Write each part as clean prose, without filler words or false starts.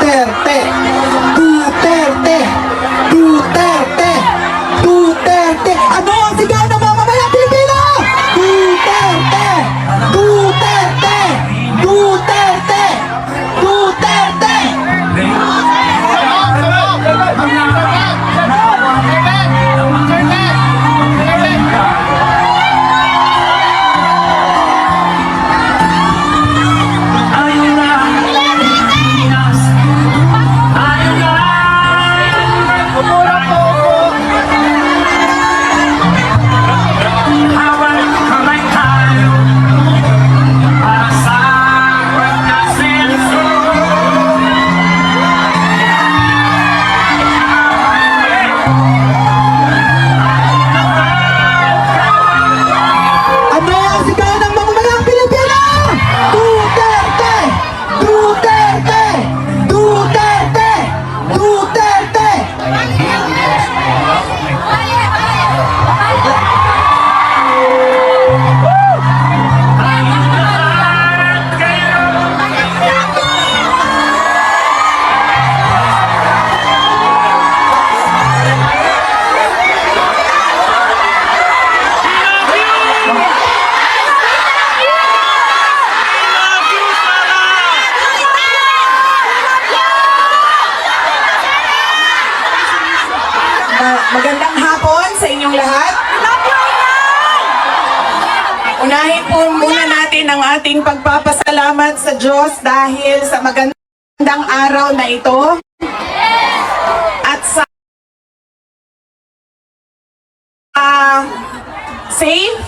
Duterte! Duterte! Duterte! Duterte! Ano ang sigaw ng mamamayang Pilipino? Duterte! Duterte! Duterte! Duterte! Magandang hapon sa inyong lahat. Unahin po muna natin ang ating pagpapasalamat sa Diyos dahil sa magandang araw na ito at sa safe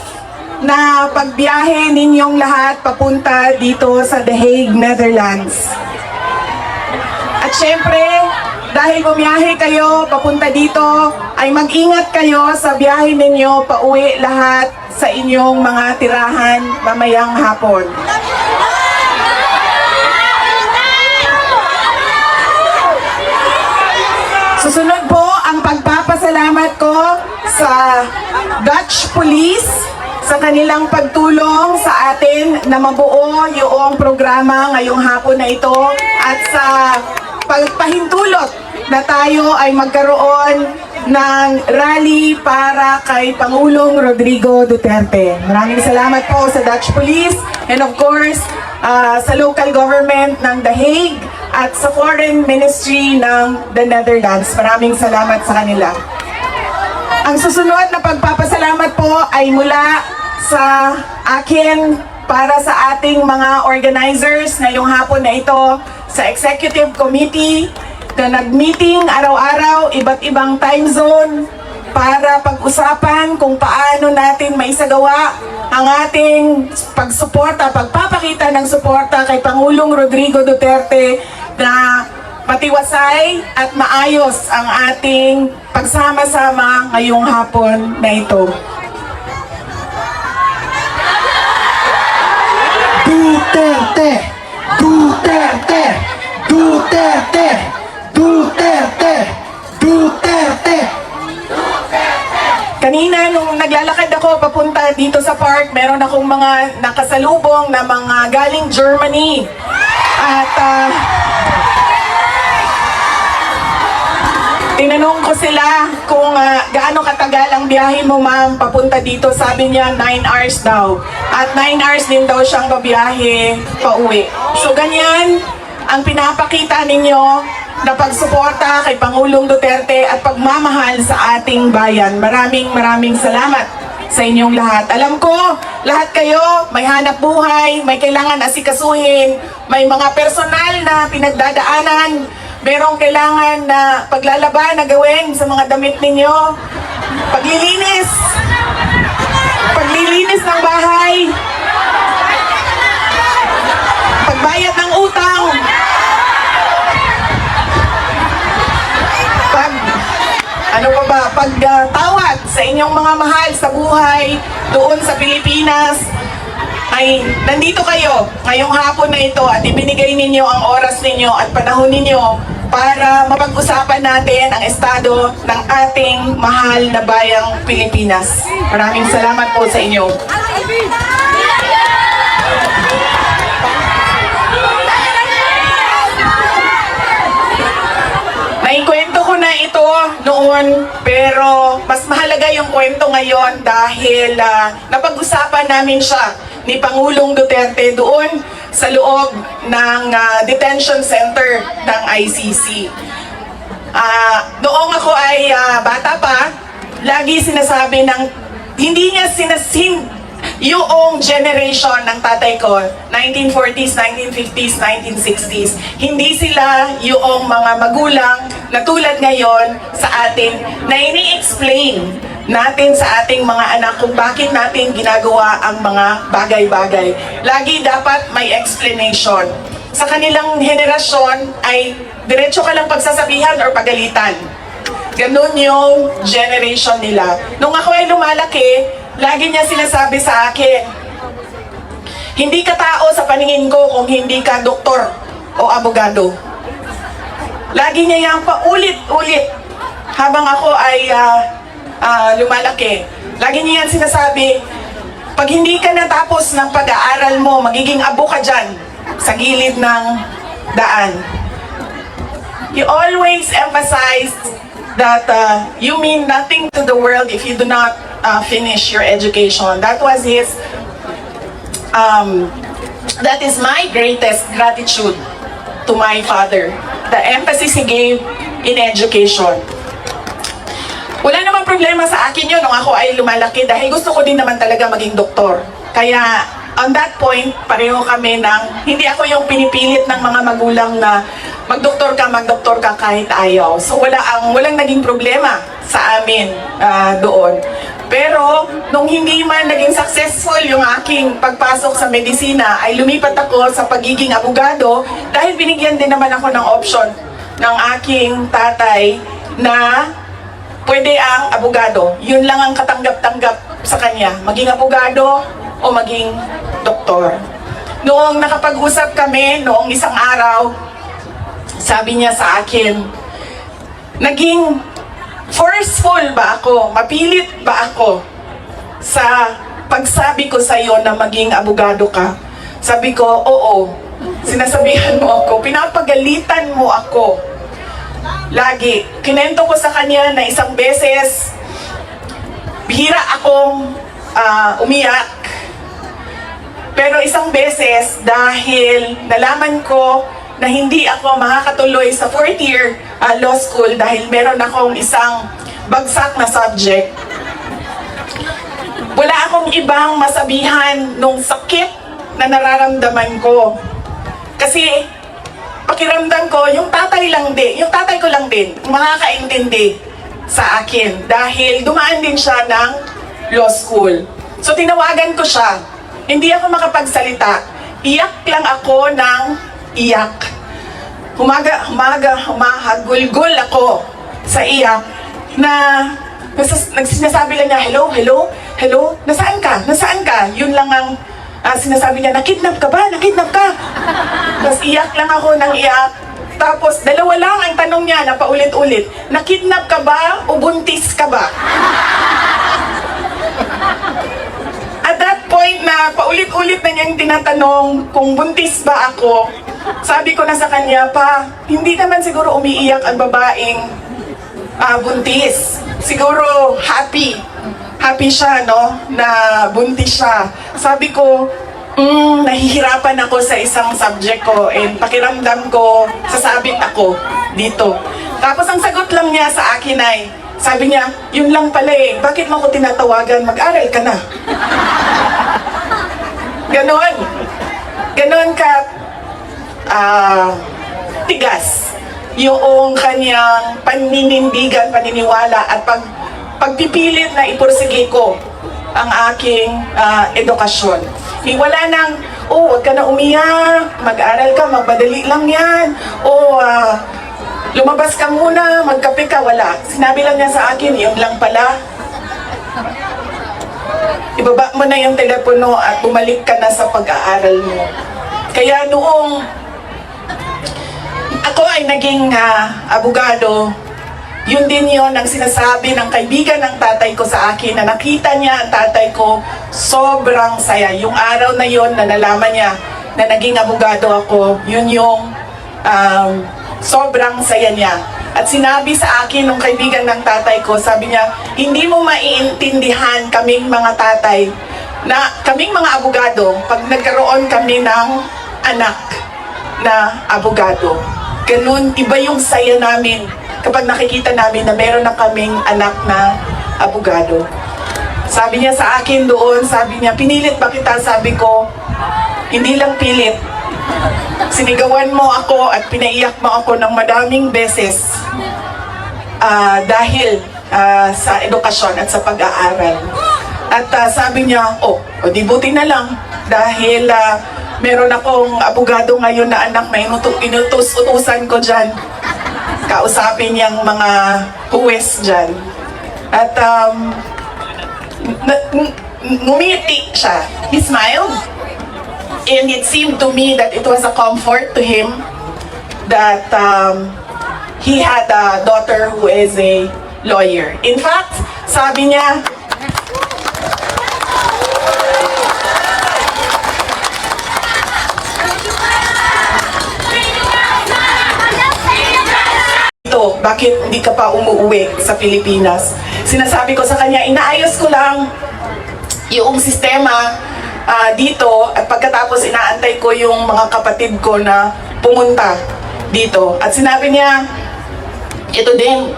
na pagbiyahe ninyong lahat papunta dito sa The Hague, Netherlands. At syempre, dahil bumiyahe kayo papunta dito, ay mag-ingat kayo sa biyahe ninyo pauwi lahat sa inyong mga tirahan mamayang hapon. Susunod po ang pagpapasalamat ko sa Dutch Police sa kanilang pagtulong sa atin na mabuo yung programa ngayong hapon na ito at sa pagpahintulot na tayo ay magkaroon ng rally para kay Pangulong Rodrigo Duterte. Maraming salamat po sa Dutch Police and of course sa local government ng The Hague at sa Foreign Ministry ng the Netherlands. Maraming salamat sa kanila. Ang susunod na pagpapasalamat po ay mula sa akin para sa ating mga organizers ngayong hapon na ito sa Executive Committee na nag-meeting araw-araw, iba't ibang time zone para pag-usapan kung paano natin maisagawa ang ating pagsuporta, pagpapakita ng suporta kay Pangulong Rodrigo Duterte na matiwasay at maayos ang ating pagsama-sama ngayong hapon na ito. Duterte! Duterte! Duterte! Duterte! Duterte! Kanina nung naglalakad ako papunta dito sa park, meron akong mga nakasalubong na mga galing Germany. At tinanong ko sila kung gaano katagal ang biyahe mo ma'am papunta dito. Sabi niya 9 hours daw. At 9 hours din daw siyang babiyahe pauwi. So ganyan ang pinapakita ninyo na pagsuporta kay Pangulong Duterte at pagmamahal sa ating bayan. Maraming salamat sa inyong lahat. Alam ko, lahat kayo may hanap buhay, may kailangan asikasuhin, may mga personal na pinagdadaanan, merong kailangan na paglalaban na gawin sa mga damit ninyo, paglilinis ng bahay, pagbayad ng utang, pagtawad sa inyong mga mahal sa buhay doon sa Pilipinas. Ay nandito kayo ngayong hapon na ito at ibinigay ninyo ang oras ninyo at panahon ninyo para mapag-usapan natin ang estado ng ating mahal na bayang Pilipinas. Maraming salamat po sa inyo. soon, pero mas mahalaga yung kwento ngayon dahil napag-usapan namin siya ni Pangulong Duterte doon sa loob ng detention center ng ICC. Noong ako ay bata pa, lagi sinasabi ng hindi niya yung generation ng tatay ko, 1940s, 1950s, 1960s, hindi sila yung mga magulang na tulad ngayon sa atin na ini-explain natin sa ating mga anak kung bakit natin ginagawa ang mga bagay-bagay. Lagi dapat may explanation. Sa kanilang henerasyon ay diretso ka lang pagsasabihan or pagalitan. Ganun yung generation nila. Nung ako ay lumalaki, lagi niya sinasabi sa akin, hindi ka tao sa paningin ko kung hindi ka doktor o abogado. Lagi niya yan paulit-ulit habang ako ay lumalaki. Lagi niya yan sinasabi, pag hindi ka natapos ng pag-aaral mo, magiging abo ka dyan sa gilid ng daan. He always emphasized that you mean nothing to the world if you do not finish your education. That was his, that is my greatest gratitude to my father. The emphasis he gave in education. Wala namang problema sa akin yun nung ako ay lumalaki dahil gusto ko din naman talaga maging doktor. Kaya on that point, pareho kami ng, hindi ako yung pinipilit ng mga magulang na magdoktor ka kahit ayaw. So walang naging problema sa amin doon. Pero nung hindi man naging successful yung aking pagpasok sa medisina, ay lumipat ako sa pagiging abogado dahil binigyan din naman ako ng option ng aking tatay na pwede ang abogado. Yun lang ang katanggap-tanggap sa kanya, maging abogado o maging doktor. Noong nakapag-usap kami, noong isang araw, sabi niya sa akin, naging forceful ba ako, mapilit ba ako sa pagsabi ko sa iyo na maging abogado ka? Sabi ko, oo. Sinasabihan mo ako, pinapagalitan mo ako. Lagi. Kinento ko sa kanya na isang beses, bihira akong umiyak. Pero isang beses, dahil nalaman ko na hindi ako makakatuloy sa 4th year law school dahil meron akong isang bagsak na subject. Wala akong ibang masabihan nung sakit na nararamdaman ko. Kasi pakiramdam ko, yung tatay ko lang din, makakaintindi sa akin dahil dumaan din siya ng law school. So tinawagan ko siya. Hindi ako makapagsalita. Iyak lang ako ng iyak. Humahagulgul ako sa iyak na sinasabi lang niya, hello, hello, hello, nasaan ka? Nasaan ka? Yun lang ang sinasabi niya, nakidnap ka ba? Nakidnap ka? Tapos iyak lang ako ng iyak. Tapos dalawa lang ang tanong niya na paulit-ulit, nakidnap ka ba o buntis ka ba? At that point na paulit-ulit na niyang tinatanong kung buntis ba ako, sabi ko na sa kanya, pa, hindi naman siguro umiiyak ang babaeng buntis. Siguro happy. Happy siya, no? Na buntis siya. Sabi ko, nahihirapan ako sa isang subject ko and pakiramdam ko, sasabit ako dito. Tapos ang sagot lang niya sa akin ay, sabi niya, yun lang pala eh, bakit mo ko tinatawagan, mag-aral ka na. Ganon. Ganon ka tigas yung kanyang paninindigan, paniniwala at pagpipilit na ipursige ko ang aking edukasyon. Wala nang, huwag ka na umiyak, mag-aral ka, magbadali lang yan, lumabas ka muna, magkape ka, wala. Sinabi lang niya sa akin, yun lang pala. Ibaba mo na yung telepono at bumalik ka na sa pag-aaral mo. Kaya noong ako ay naging abogado, yun din yun ang sinasabi ng kaibigan ng tatay ko sa akin na nakita niya ang tatay ko, sobrang saya. Yung araw na yun na nalaman niya na naging abogado ako, yun yung sobrang saya niya. At sinabi sa akin nung kaibigan ng tatay ko, sabi niya, hindi mo maiintindihan kaming mga tatay na kaming mga abogado pag nagkaroon kami ng anak na abogado. Ganun, iba yung saya namin kapag nakikita namin na meron na kaming anak na abogado. Sabi niya sa akin doon, sabi niya, pinilit ba kita? Sabi ko, hindi lang pilit. Sinigawan mo ako at pinaiyak mo ako ng madaming beses dahil sa edukasyon at sa pag-aaral. At sabi niya, di buti na lang dahil meron akong abogado ngayon na anak na inutos-utusan ko dyan. Kausapin niyang mga huwes dyan. At ngumiti siya. He smiled. And it seemed to me that it was a comfort to him that he had a daughter who is a lawyer. In fact, sabi niya, bakit hindi ka pa umuwi sa Pilipinas? Sinasabi ko sa kanya, inaayos ko lang yung sistema dito at pagkatapos inaantay ko yung mga kapatid ko na pumunta dito. At sinabi niya, ito din,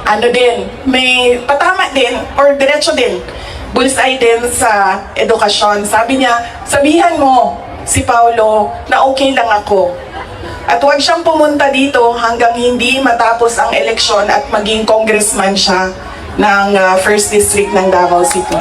may patama din or diretso din, bullseye din sa edukasyon. Sabi niya, sabihan mo si Paulo na okay lang ako. At huwag siyang pumunta dito hanggang hindi matapos ang eleksyon at maging congressman siya ng 1st District ng Davao City.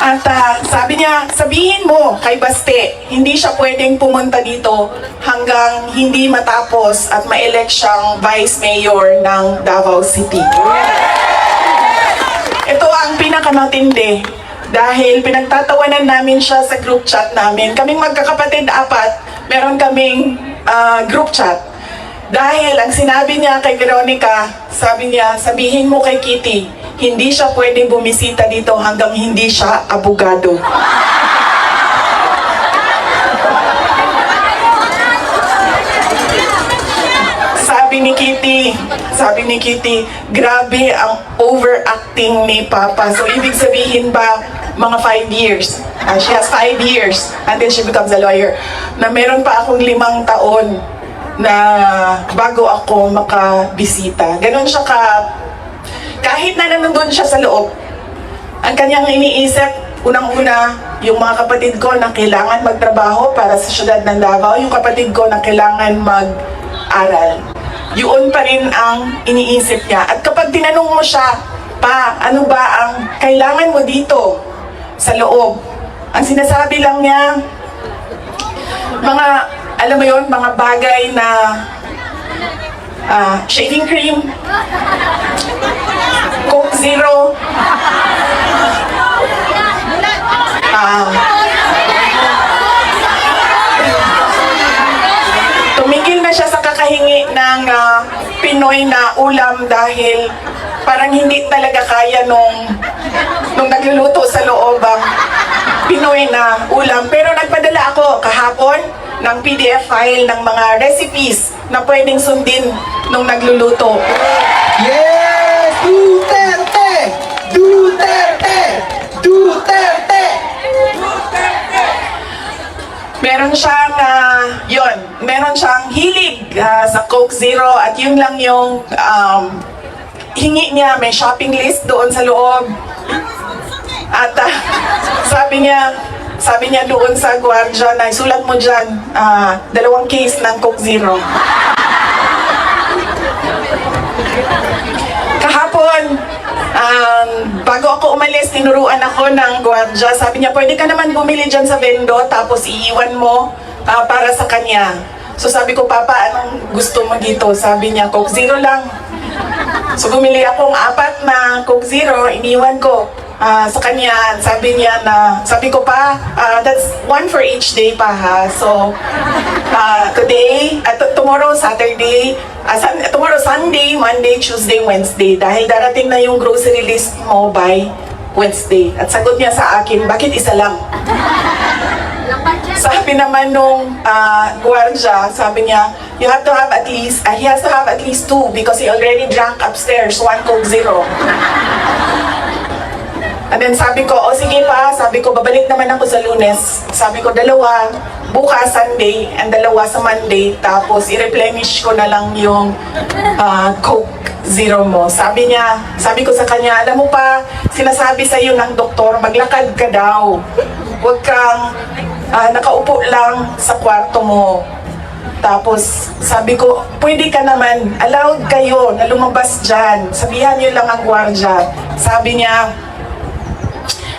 At sabi niya, sabihin mo kay Baste, hindi siya pwedeng pumunta dito hanggang hindi matapos at ma-elect siyang Vice Mayor ng Davao City. Ito ang pinakamatindi. Dahil pinagtatawanan namin siya sa group chat namin. Kaming magkakapatid 4, meron kaming group chat. Dahil ang sinabi niya kay Veronica, sabi niya, sabihin mo kay Kitty, hindi siya pwedeng bumisita dito hanggang hindi siya abogado. Sabi ni Kitty, grabe ang overacting ni Papa. So, ibig sabihin ba, mga 5 years. She has 5 years until she becomes a lawyer. Na meron pa akong 5 taon na bago ako makabisita. Ganon siya kahit na nandun siya sa loob, ang kanyang iniisip, unang-una, yung mga kapatid ko na kailangan magtrabaho para sa syudad ng Davao, yung kapatid ko na kailangan mag-aral. Yun pa rin ang iniisip niya. At kapag tinanong mo siya, pa, ano ba ang kailangan mo dito sa loob? Ang sinasabi lang niya, mga, alam mo yun, mga bagay na shaving cream, Coke Zero, tumigil na siya sa kakahingi ng Pinoy na ulam dahil parang hindi talaga kaya nung nagluluto sa loob ang Pinoy na ulam. Pero nagpadala ako kahapon ng PDF file ng mga recipes na pwedeng sundin nung nagluluto. Yes! Duterte! Duterte! Duterte! Meron siyang hilig sa Coke Zero at yun lang yung hingi niya. May shopping list doon sa loob. At sabi niya doon sa gwardiya na isulat mo dyan, 2 case ng Coke Zero. Kahapon, bago ako umalis, tinuruan ako ng gwardiya. Sabi niya, pwede ka naman bumili dyan sa vendo, tapos iiwan mo para sa kanya. So sabi ko, Papa, anong gusto mo dito? Sabi niya, Coke Zero lang. So bumili akong 4 na Coke Zero, iniwan ko sa kanya. Sabi ko pa, that's 1 for each day pa ha. So today, tomorrow Saturday, tomorrow Sunday, Monday, Tuesday, Wednesday. Dahil darating na yung grocery list mo by Wednesday. At sagot niya sa akin, bakit isa lang? Sabi naman nung gwardiya, sabi niya, you have to have at least, he has to have at least 2 because he already drank upstairs, 1 Coke Zero. And then sabi ko, o sige pa, sabi ko, babalik naman ako sa Lunes. Sabi ko, 2, bukas Sunday, and 2 sa Monday, tapos i-replenish ko na lang yung Coke Zero mo. Sabi niya, sabi ko sa kanya, alam mo pa, sinasabi sa iyo ng doktor, maglakad ka daw. Huwag kang nakaupo lang sa kwarto mo. Tapos sabi ko, pwede ka naman, allowed kayo na lumabas dyan. Sabihan niyo lang ang gwardiya. Sabi niya,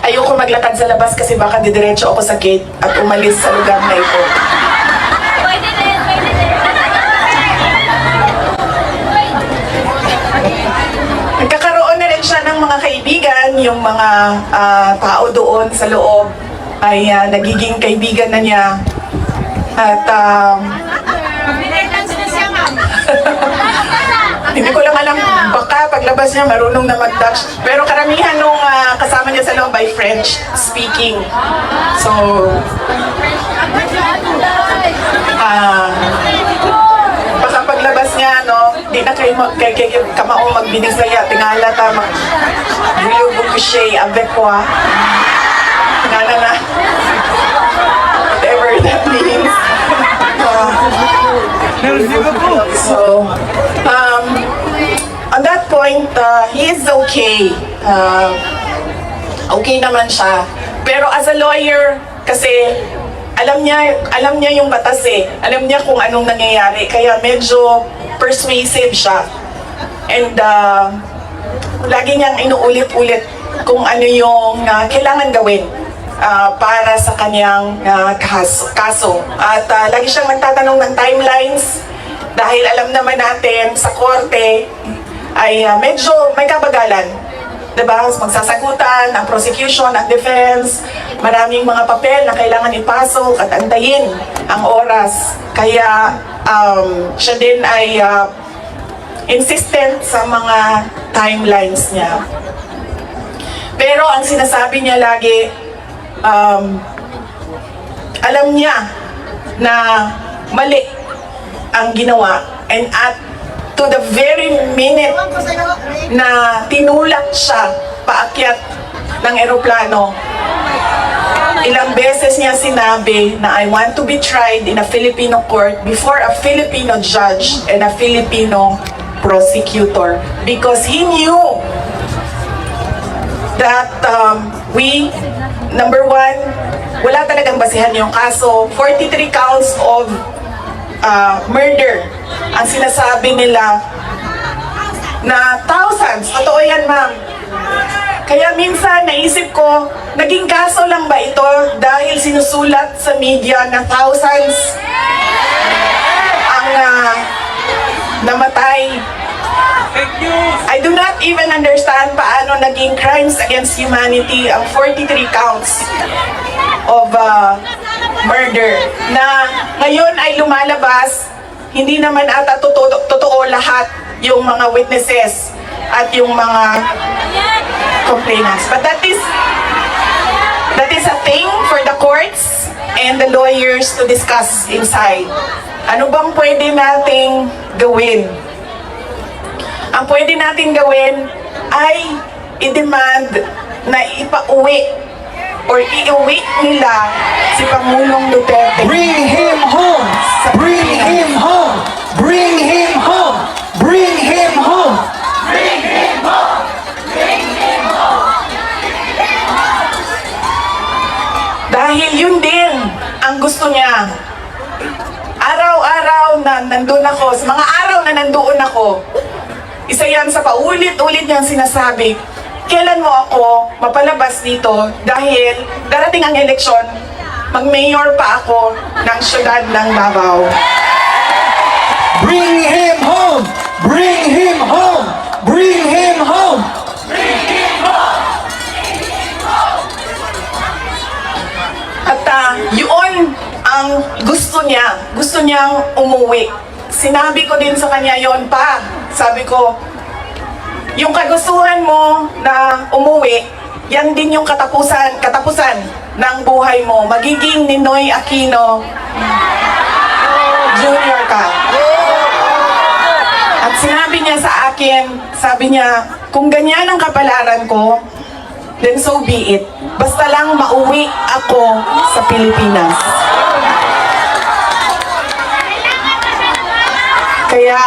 ayoko maglakad sa labas kasi baka didiretso ako sa gate at umalis sa lugar na ito. Pwede din, pwede din. Nagkakaroon na rin siya ng mga kaibigan, yung mga tao doon sa loob ay nagiging kaibigan na niya. At Binigyan sila siya, ma'am. hindi ko lang alam, baka paglabas niya marunong na mag-Dutch. Pero karamihan nung kasama niya sa loob ay French speaking. So, baka paglabas niya, no, di na kayo kamaong magbinisaya, tingala ta, Julio Boucher, avec quoi? Tingala na. Whatever that means. So, on that point, he is okay. Okay naman siya. Pero as a lawyer, kasi alam niya yung batas eh. Alam niya kung anong nangyayari. Kaya medyo persuasive siya. And lagi niyang inuulit-ulit kung ano yung kailangan gawin para sa kanyang kaso. At lagi siyang nagtatanong ng timelines dahil alam naman natin sa korte ay medyo may kabagalan. Diba? Magsasagutan ang prosecution, ang defense, maraming mga papel na kailangan ipasok at antayin ang oras. Kaya siya din ay insistent sa mga timelines niya. Pero ang sinasabi niya lagi, alam niya na mali ang ginawa, and at to the very minute na tinulak siya paakyat ng eroplano, ilang beses niya sinabi na I want to be tried in a Filipino court before a Filipino judge and a Filipino prosecutor, because he knew that number 1, wala talagang basihan yung kaso. 43 counts of murder ang sinasabi nila na thousands. Totoo yan, ma'am. Kaya minsan naisip ko, naging kaso lang ba ito dahil sinusulat sa media na thousands ang namatay? I do not even understand paano naging crimes against humanity ang 43 counts of murder na ngayon ay lumalabas. Hindi naman ata totoo lahat yung mga witnesses at yung mga complainants. But that is a thing for the courts and the lawyers to discuss inside. Ano bang pwede nating gawin? Ang pwede natin gawin ay i-demand na ipauwi or iuwi nila si Pangulong Duterte. Bring him home! Bring him home! Bring him home! Bring him home! Bring him home! Bring him home! Dahil yun din ang gusto niya. Araw-araw na nandun ako, sa mga araw na nandoon ako, isa yan sa paulit-ulit niyang sinasabi, kailan mo ako mapalabas dito dahil darating ang eleksyon, mag-mayor pa ako ng syudad ng Davao. Bring him home! Bring him home! Bring him home! At yun ang gusto niya. Gusto niyang umuwi. Sinabi ko din sa kanya yon pa. Sabi ko, yung kagustuhan mo na umuwi, yan din yung katapusan ng buhay mo. Magiging Ninoy Aquino Junior ka. At sinabi niya sa akin, sabi niya, kung ganyan ang kapalaran ko, then so be it. Basta lang mauwi ako sa Pilipinas. Kaya,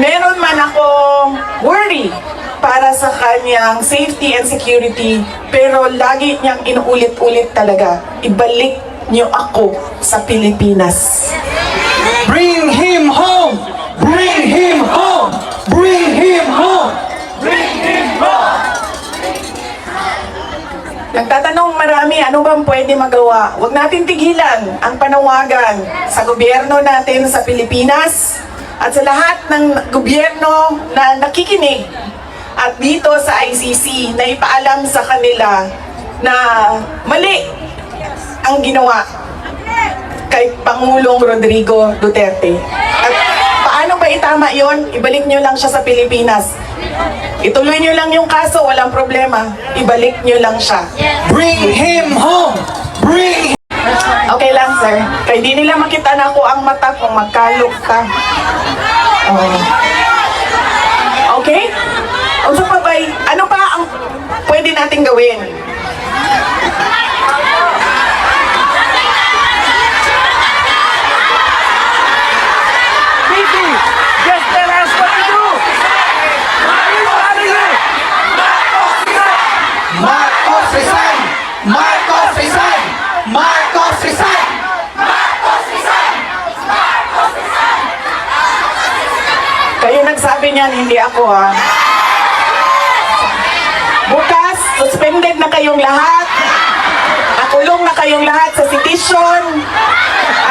meron man akong worry para sa kanyang safety and security, pero lagi niyang inuulit-ulit talaga, ibalik niyo ako sa Pilipinas. Bring him home! Bring him home! Bring him home! Bring him home! Nagtatanong marami, ano bang pwede magawa? Huwag natin tigilan ang panawagan sa gobyerno natin sa Pilipinas at sa lahat ng gobyerno na nakikinig at dito sa ICC na ipaalam sa kanila na mali ang ginawa kay Pangulong Rodrigo Duterte. At paano ba itama yon? Ibalik nyo lang siya sa Pilipinas. Ituloy nyo lang yung kaso, walang problema. Ibalik nyo lang siya. Bring him home! Bring Okay lang, sir. Kaya di nila makita na ako ang mata kung magkalok ka. Oh. Okay? O sa pabay, ano pa ang pwede nating gawin? Just tell us what to do! Marcos resign! Marcos resign! Marcos resign! Marcos resign! Kayo nagsabi niyan, hindi ako ha. Bukas, suspended na kayong lahat. Nakulong na kayong lahat sa sitwasyon.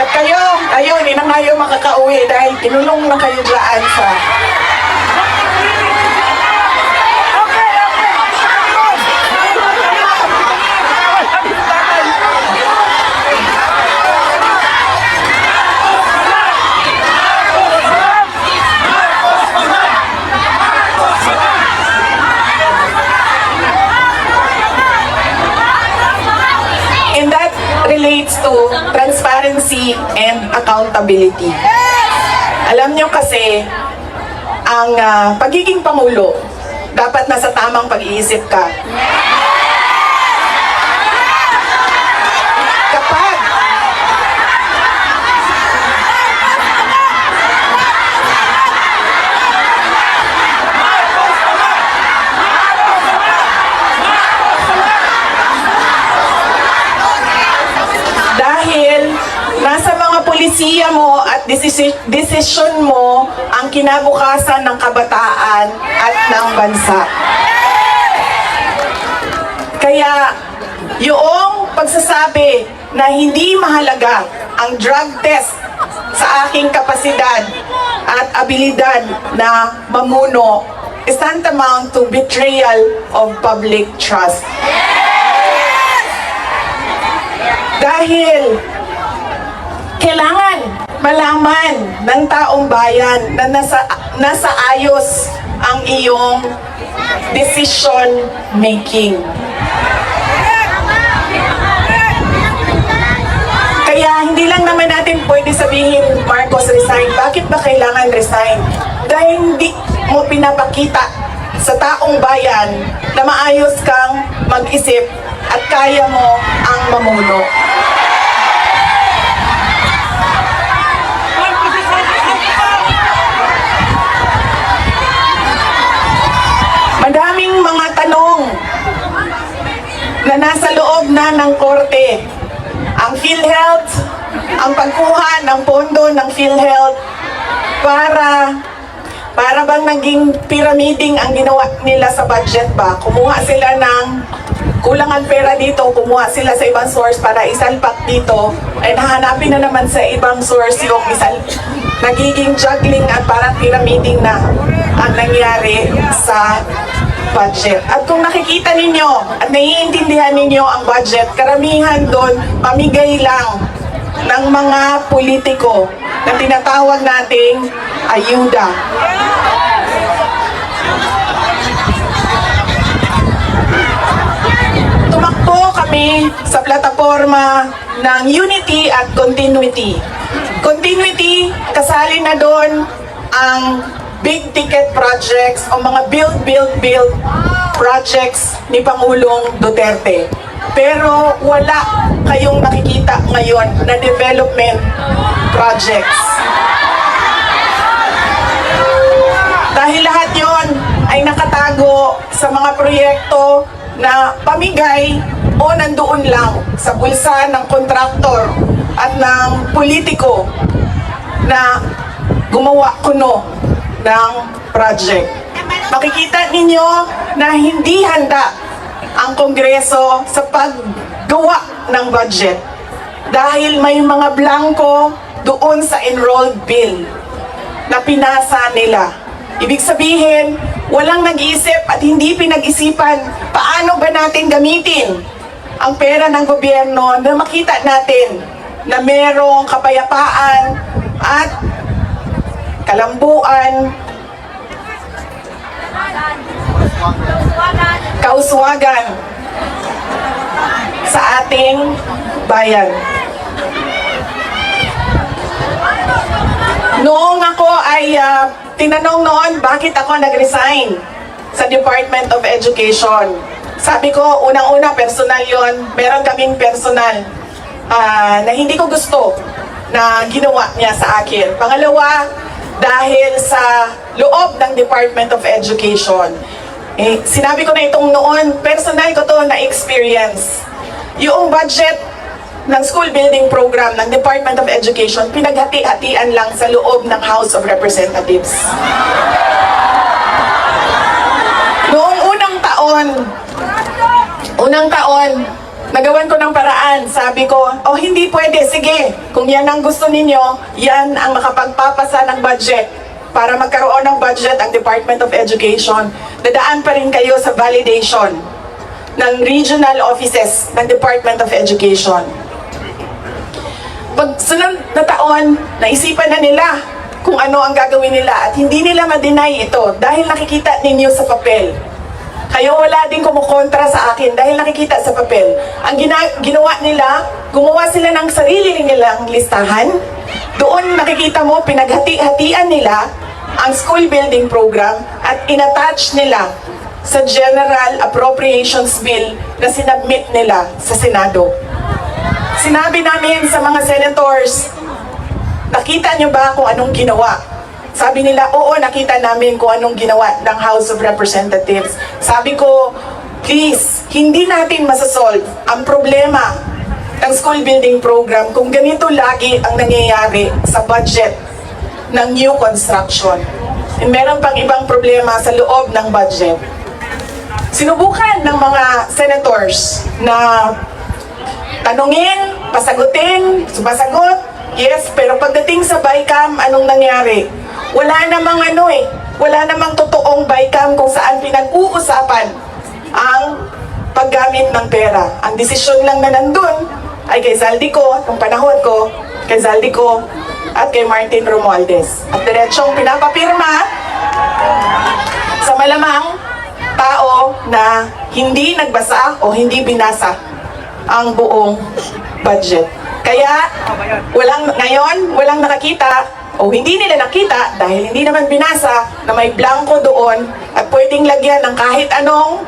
At kayo, ayun, hindi na kayo makakauwi dahil kinulong na kayo dyan sa... And that relates to transparency and accountability. Alam nyo kasi, ang pagiging Pangulo, dapat nasa tamang pag-iisip ka. Kapag dahil nasa mga pulisiya mo at desisyon mo ang kinabukasan ng kabataan at ng bansa. Kaya yung pagsasabi na hindi mahalaga ang drug test sa aking kapasidad at abilidad na mamuno is tantamount to betrayal of public trust. Dahil kailangan malaman ng taong bayan na nasa ayos ang iyong decision making. Kaya hindi lang naman natin pwede sabihin Marcos resign. Bakit ba kailangan resign? Dahil hindi mo pinapakita sa taong bayan na maayos kang mag-isip at kaya mo ang mamuno. Madaming mga tanong na nasa loob na ng korte. Ang PhilHealth, ang pagkuha ng pondo ng PhilHealth para bang naging pyramiding ang ginawa nila sa budget ba? Kumuha sila ng kulangan pera dito, kumuha sila sa ibang source para isalpak dito, ay nahanapin na naman sa ibang source yung nagiging juggling at parang pyramiding na ang nangyari sa budget. At kung nakikita ninyo at naiintindihan ninyo ang budget, karamihan doon pamigay lang ng mga politiko na tinatawag nating ayuda. kami sa plataforma ng unity at continuity. Continuity, kasali na doon ang big ticket projects o mga build projects ni Pangulong Duterte. Pero wala kayong nakikita ngayon na development projects. Dahil lahat yon ay nakatago sa mga proyekto na pamigay o nandoon lang sa bulsa ng kontraktor at ng politiko na gumawa kuno ng project. Makikita ninyo na hindi handa ang Kongreso sa paggawa ng budget dahil may mga blanco doon sa enrolled bill na pinasa nila. Ibig sabihin, walang nag-iisip at hindi pinag-isipan paano ba natin gamitin ang pera ng gobyerno na makita natin na merong kapayapaan at kalambuan, kauswagan sa ating bayan. Noong ako ay tinanong noon bakit ako nag-resign sa Department of Education. Sabi ko, unang-una, personal yon. Meron kaming personal na hindi ko gusto na ginawa niya sa akin. Pangalawa, dahil sa loob ng Department of Education. Sinabi ko na itong noon, personal ko to na experience. Yung budget ng school building program ng Department of Education, pinaghati-hatian lang sa loob ng House of Representatives. Noong unang taon, nagawan ko ng paraan. Sabi ko, hindi pwede, sige, kung yan ang gusto ninyo, yan ang makapagpapasa ng budget. Para magkaroon ng budget ang Department of Education, dadaan pa rin kayo sa validation ng regional offices ng Department of Education. Pag sunod na taon, naisipan na nila kung ano ang gagawin nila at hindi nila ma-deny ito dahil nakikita ninyo sa papel. Kayo wala din kumukontra sa akin dahil nakikita sa papel. Ang ginawa nila, gumawa sila ng sarili nilang listahan. Doon nakikita mo, pinaghati-hatian nila ang school building program at inattach nila sa General Appropriations Bill na sinabmit nila sa Senado. Sinabi namin sa mga senators, nakita nyo ba kung anong ginawa? Sabi nila, oo, nakita namin kung anong ginawa ng House of Representatives. Sabi ko, please, hindi natin masasolve ang problema ng school building program kung ganito lagi ang nangyayari sa budget ng new construction. And meron pang ibang problema sa loob ng budget. Sinubukan ng mga senators na tanungin, pasagutin, sumasagot, yes, pero pagdating sa BICAM, anong nangyari? Wala namang totoong BICAM kung saan pinag-uusapan ang paggamit ng pera. Ang desisyon lang na nandun ay kay Zaldico, nung panahon ko, kay Zaldico at kay Martin Romualdez. At diretsong pinapapirma sa malamang tao na hindi nagbasa o hindi binasa ang buong budget. Kaya walang nakakita o hindi nila nakita dahil hindi naman binasa na may blanco doon at pwedeng lagyan ng kahit anong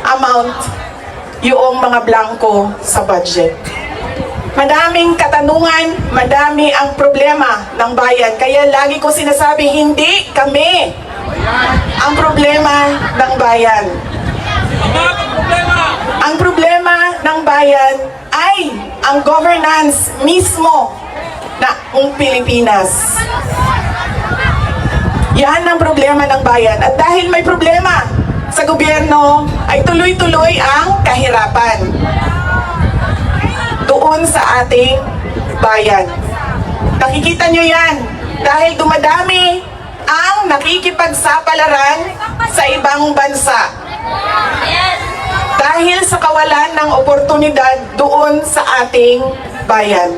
amount yung mga blanco sa budget. Madaming katanungan, madami ang problema ng bayan. Kaya lagi ko sinasabi, hindi kami ang problema ng bayan. Ang problema ng bayan ay ang governance mismo ng Pilipinas. Yan ang problema ng bayan. At dahil may problema sa gobyerno, ay tuloy-tuloy ang kahirapan doon sa ating bayan. Nakikita nyo yan dahil dumadami ang nakikipagsapalaran sa ibang bansa. Dahil sa kawalan ng oportunidad doon sa ating bayan.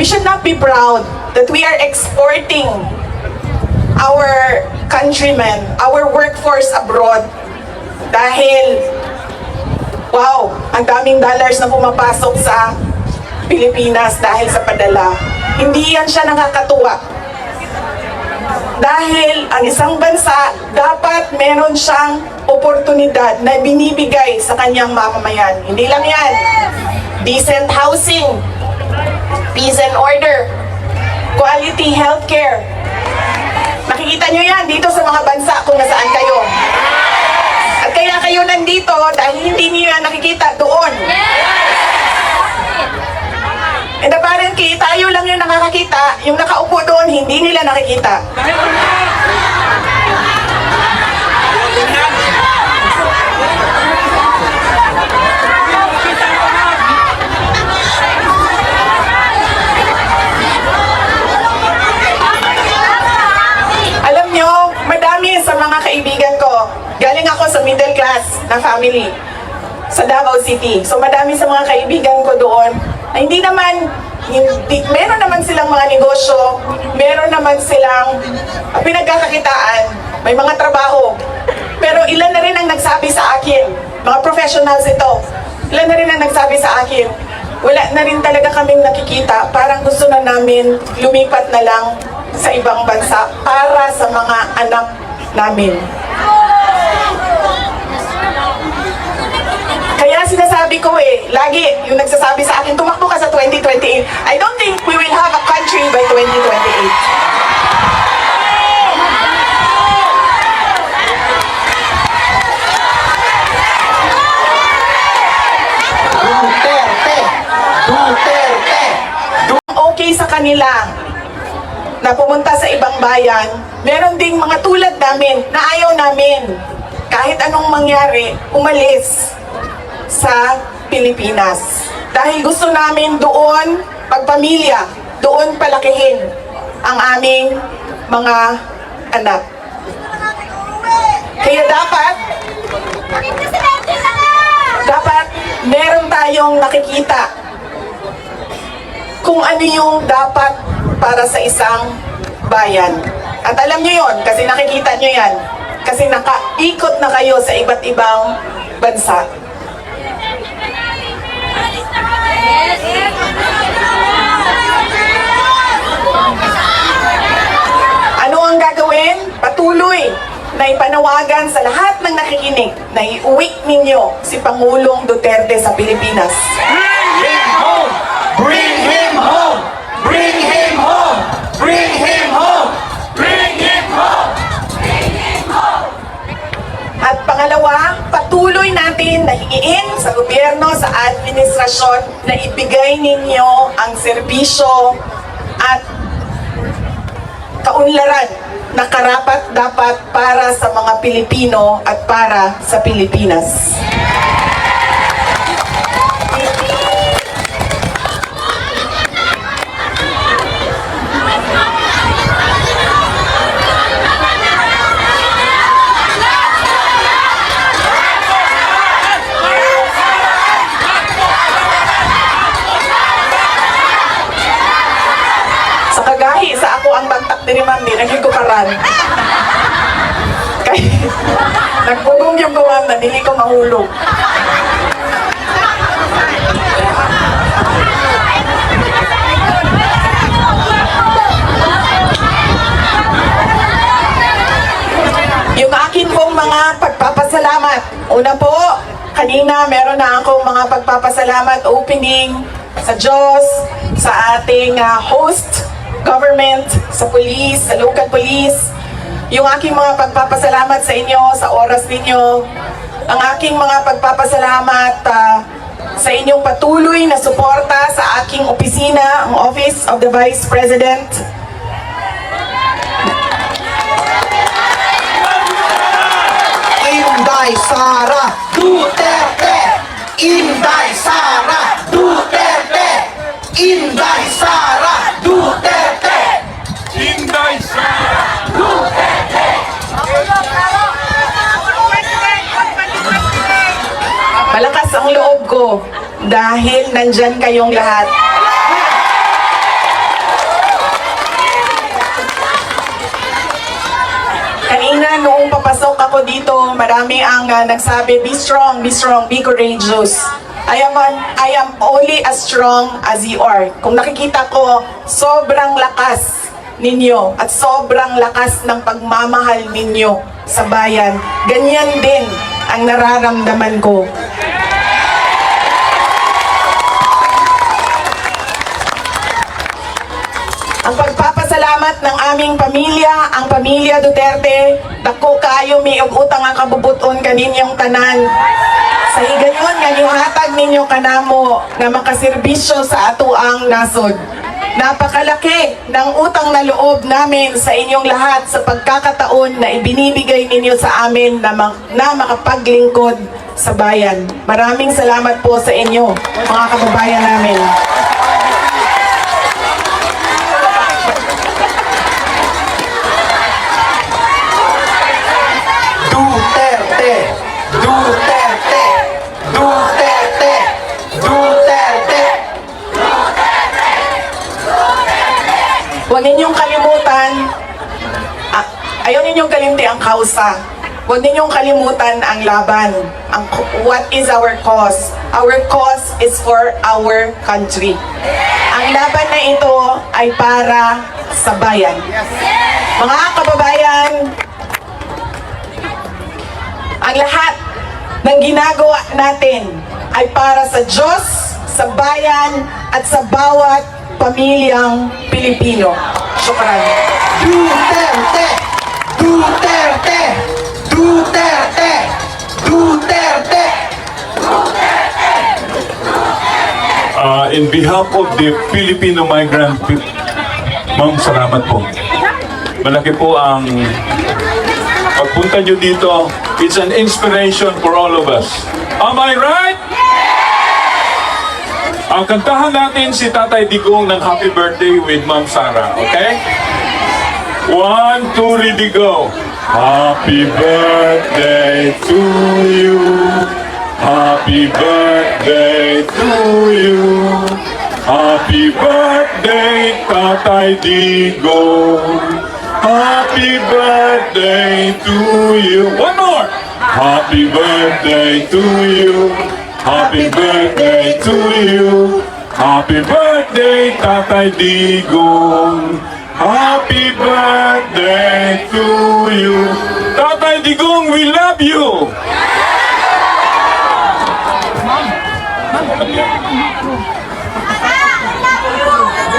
We should not be proud that we are exporting our countrymen, our workforce abroad, dahil, wow, ang daming dollars na pumapasok sa Pilipinas dahil sa padala. Hindi yan siya nakakatuwa. Dahil ang isang bansa, dapat meron siyang oportunidad na binibigay sa kanyang mamamayan. Hindi lang yan. Decent housing, peace and order, quality healthcare. Nakikita nyo yan dito sa mga bansa kung nasaan kayo. At kaya kayo nandito dahil hindi niyo yan nakikita doon. And apparently, tayo lang yung nakakakita, yung nakaupo doon, hindi nila nakikita. Alam nyo, madami sa mga kaibigan ko, galing ako sa middle class na family sa Davao City. So madami sa mga kaibigan ko doon na hindi naman, meron naman silang mga negosyo, meron naman silang pinagkakakitaan, may mga trabaho. Pero ilan na rin ang nagsabi sa akin, mga professionals ito, ilan na rin ang nagsabi sa akin, wala na rin talaga kaming nakikita, parang gusto na namin lumipat na lang sa ibang bansa para sa mga anak namin. Kaya sinasabi ko lagi yung nagsasabi sa akin, tumakbo ka sa 2028. I don't think we will have a country by 2028. Duterte! Duterte! Okay sa kanila na pumunta sa ibang bayan, meron ding mga tulad namin na ayaw namin kahit anong mangyari, umalis sa Pilipinas. Dahil gusto namin doon pagpamilya, doon palakihin ang aming mga anak. Kaya dapat meron tayong nakikita kung ano yung dapat para sa isang bayan. At alam nyo yon kasi nakikita nyo yan. Kasi nakaikot na kayo sa iba't ibang bansa. Ano ang gagawin? Patuloy na ipanawagan sa lahat ng nakikinig na iuwi ninyo si Pangulong Duterte sa Pilipinas. Bring him home! Bring him home! Bring him home! Bring him home! Bring him home! Bring him home! At pangalawa, patuloy natin na hingiin sa gobyerno, sa administrasyon na ibigay ninyo ang serbisyo at kaunlaran na karapat-dapat para sa mga Pilipino at para sa Pilipinas. Sa kagahi, sa ako ang bagtak diri ma'am, di naging ko karan. Kaya, nagbugong yung gawam na, dili ko mahulog. Yung akin pong mga pagpapasalamat. Una po, kanina meron na akong mga pagpapasalamat opening sa Diyos, sa ating host government, sa police, sa local police. Yung aking mga pagpapasalamat sa inyo, sa oras ninyo. Ang aking mga pagpapasalamat sa inyong patuloy na suporta sa aking opisina, ang Office of the Vice President. Inday Sara Duterte! Inday Sara Duterte! Inday Sara Duterte! Inday Sara! Malakas ang loob ko dahil nandyan kayong lahat. Kanina Kanina noong papasok ako dito, marami ang nagsabi, be strong, be courageous. I am only as strong as you are. Kung nakikita ko, sobrang lakas ninyo at sobrang lakas ng pagmamahal ninyo sa bayan. Ganyan din ang nararamdaman ko. Ang pagpapasalamat ng aming pamilya, ang pamilya Duterte, dako kayo may utang ang kabubuton kaninyong tanan. Sa higayon nga gihatag ninyo kanamo nga makaserbisyo sa atuang nasod. Napakalaki ng utang na loob namin sa inyong lahat sa pagkakataon na ibinibigay ninyo sa amin na makapaglingkod sa bayan. Maraming salamat po sa inyo, mga kababayan namin. Duterte! Duterte! Duterte! Duterte! Huwag ninyong kalimutan, ayaw ninyong kalimti ang kausa. Huwag ninyong kalimutan ang laban. What is our cause? Our cause is for our country. Ang laban na ito ay para sa bayan. Mga kababayan, ang lahat ng ginagawa natin ay para sa Diyos, sa bayan, at sa bawat pamilyang Pilipino. Syukran. Duterte! Duterte! Duterte! Duterte! In behalf of the Filipino migrant, ma'am, salamat po. Malaki po ang pagpunta nyo dito. It's an inspiration for all of us. Am I right? Ang kantahan natin si Tatay Digong ng Happy Birthday with Ma'am Sara, okay? 1, 2, ready, go! Happy birthday to you. Happy birthday to you. Happy birthday, Tatay Digong. Happy birthday to you. One more. Happy birthday to you. Happy birthday to you. Happy birthday, Tatay Digong. Happy birthday to you. Tatay Digong, we love you.